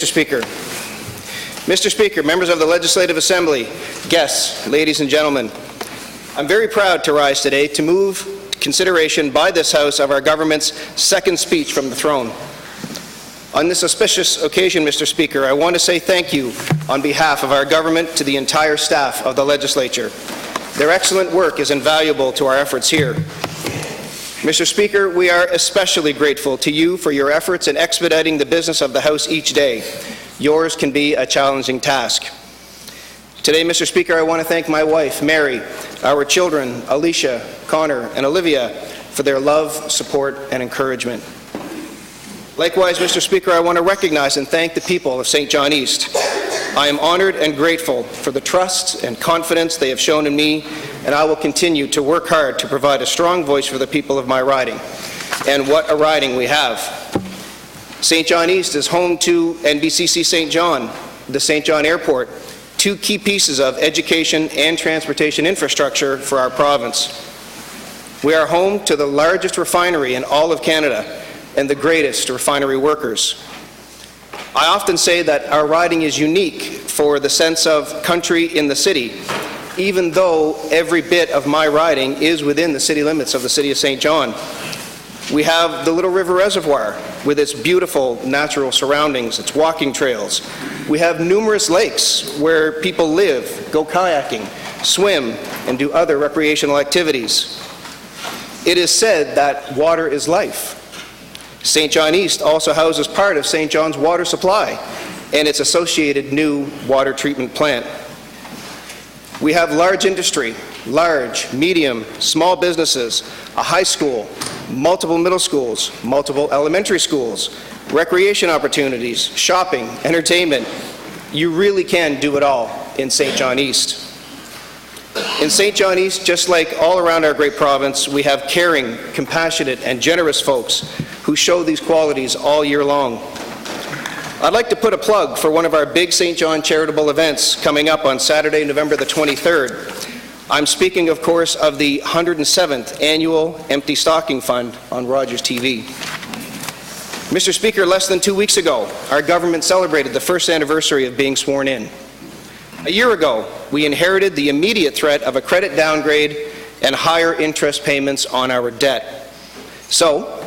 Mr. Speaker, members of the Legislative Assembly, guests, ladies and gentlemen, I'm very proud to rise today to move consideration by this House of our government's second speech from the throne. On this auspicious occasion, Mr. Speaker, I want to say thank you on behalf of our government to the entire staff of the legislature. Their excellent work is invaluable to our efforts here. Mr. Speaker, we are especially grateful to you for your efforts in expediting the business of the House each day. Yours can be a challenging task. Today, Mr. Speaker, I want to thank my wife, Mary, our children, Alicia, Connor, and Olivia, for their love, support, and encouragement. Likewise, Mr. Speaker, I want to recognize and thank the people of St. John East. I am honored and grateful for the trust and confidence they have shown in me, and I will continue to work hard to provide a strong voice for the people of my riding. And what a riding we have. St. John East is home to NBCC St. John, the St. John Airport, two key pieces of education and transportation infrastructure for our province. We are home to the largest refinery in all of Canada and the greatest refinery workers. I often say that our riding is unique for the sense of country in the city, even though every bit of my riding is within the city limits of the city of St. John. We have the Little River Reservoir with its beautiful natural surroundings, its walking trails. We have numerous lakes where people live, go kayaking, swim, and do other recreational activities. It is said that water is life. St. John East also houses part of St. John's water supply and its associated new water treatment plant. We have large industry, large, medium, small businesses, a high school, multiple middle schools, multiple elementary schools, recreation opportunities, shopping, entertainment. You really can do it all in St. John East. In St. John East, just like all around our great province, we have caring, compassionate, and generous folks who show these qualities all year long. I'd like to put a plug for one of our big St. John charitable events coming up on Saturday, November the 23rd. I'm speaking, of course, of the 107th Annual Empty Stocking Fund on Rogers TV. Mr. Speaker, less than 2 weeks ago, our government celebrated the first anniversary of being sworn in. A year ago, we inherited the immediate threat of a credit downgrade and higher interest payments on our debt. So,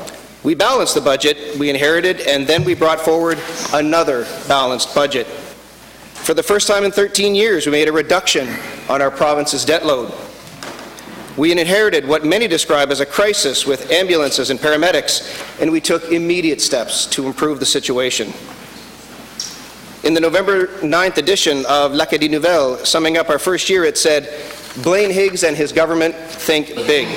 we balanced the budget we inherited, and then we brought forward another balanced budget. For the first time in 13 years, we made a reduction on our province's debt load. We inherited what many describe as a crisis with ambulances and paramedics, and we took immediate steps to improve the situation. In the November 9th edition of L'Acadie Nouvelle, summing up our first year, it said, "Blaine Higgs and his government think big."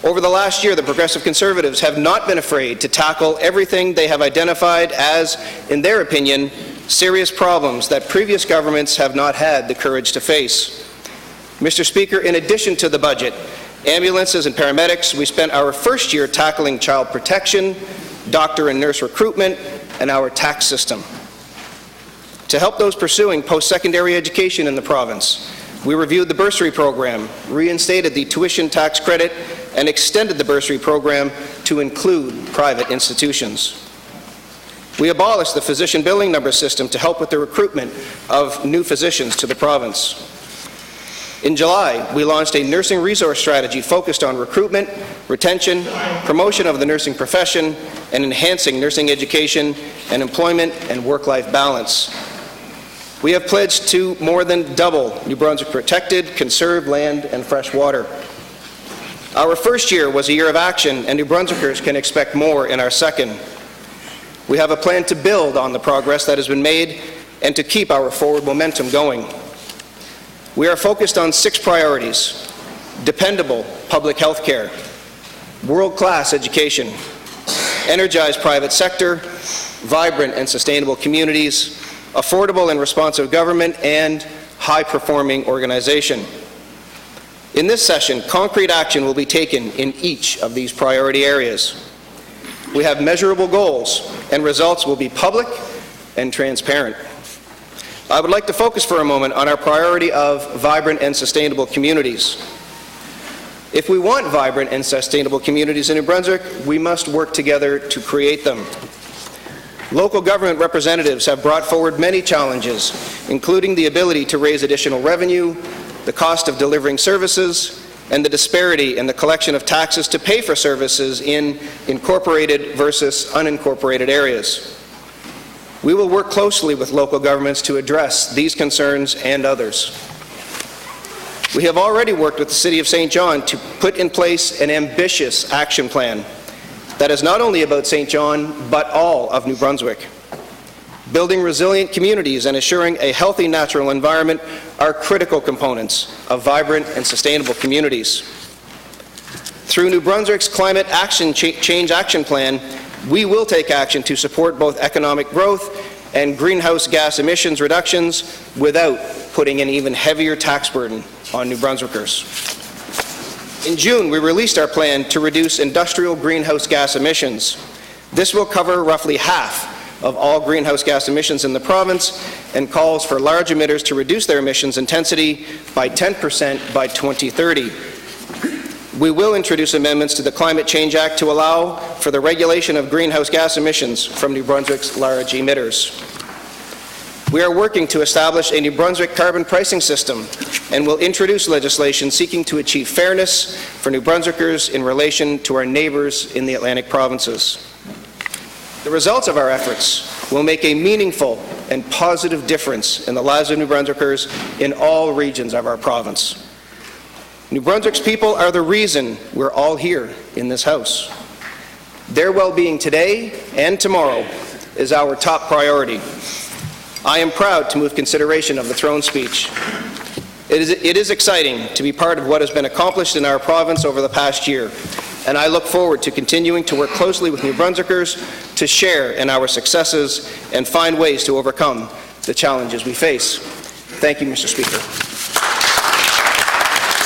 Over the last year, the Progressive Conservatives have not been afraid to tackle everything they have identified as, in their opinion, serious problems that previous governments have not had the courage to face. Mr. Speaker, in addition to the budget, ambulances and paramedics, we spent our first year tackling child protection, doctor and nurse recruitment, and our tax system. To help those pursuing post-secondary education in the province, we reviewed the bursary program, reinstated the tuition tax credit, and extended the bursary program to include private institutions. We abolished the physician billing number system to help with the recruitment of new physicians to the province. In July, we launched a nursing resource strategy focused on recruitment, retention, promotion of the nursing profession, and enhancing nursing education and employment and work-life balance. We have pledged to more than double New Brunswick protected, conserved land and fresh water. Our first year was a year of action, and New Brunswickers can expect more in our second. We have a plan to build on the progress that has been made and to keep our forward momentum going. We are focused on 6 priorities: dependable public health care, world-class education, energized private sector, vibrant and sustainable communities, affordable and responsive government, and high-performing organization. In this session, concrete action will be taken in each of these priority areas. We have measurable goals, and results will be public and transparent. I would like to focus for a moment on our priority of vibrant and sustainable communities. If we want vibrant and sustainable communities in New Brunswick, we must work together to create them. Local government representatives have brought forward many challenges, including the ability to raise additional revenue, the cost of delivering services, and the disparity in the collection of taxes to pay for services in incorporated versus unincorporated areas. We will work closely with local governments to address these concerns and others. We have already worked with the City of St. John to put in place an ambitious action plan that is not only about St. John, but all of New Brunswick. Building resilient communities and assuring a healthy natural environment are critical components of vibrant and sustainable communities. Through New Brunswick's Climate Change Action Plan, we will take action to support both economic growth and greenhouse gas emissions reductions without putting an even heavier tax burden on New Brunswickers. In June, we released our plan to reduce industrial greenhouse gas emissions. This will cover roughly half of all greenhouse gas emissions in the province and calls for large emitters to reduce their emissions intensity by 10% by 2030. We will introduce amendments to the Climate Change Act to allow for the regulation of greenhouse gas emissions from New Brunswick's large emitters. We are working to establish a New Brunswick carbon pricing system and will introduce legislation seeking to achieve fairness for New Brunswickers in relation to our neighbours in the Atlantic provinces. The results of our efforts will make a meaningful and positive difference in the lives of New Brunswickers in all regions of our province. New Brunswick's people are the reason we're all here in this House. Their well-being today and tomorrow is our top priority. I am proud to move consideration of the throne speech. It is exciting to be part of what has been accomplished in our province over the past year, and I look forward to continuing to work closely with New Brunswickers to share in our successes and find ways to overcome the challenges we face. Thank you, Mr. Speaker.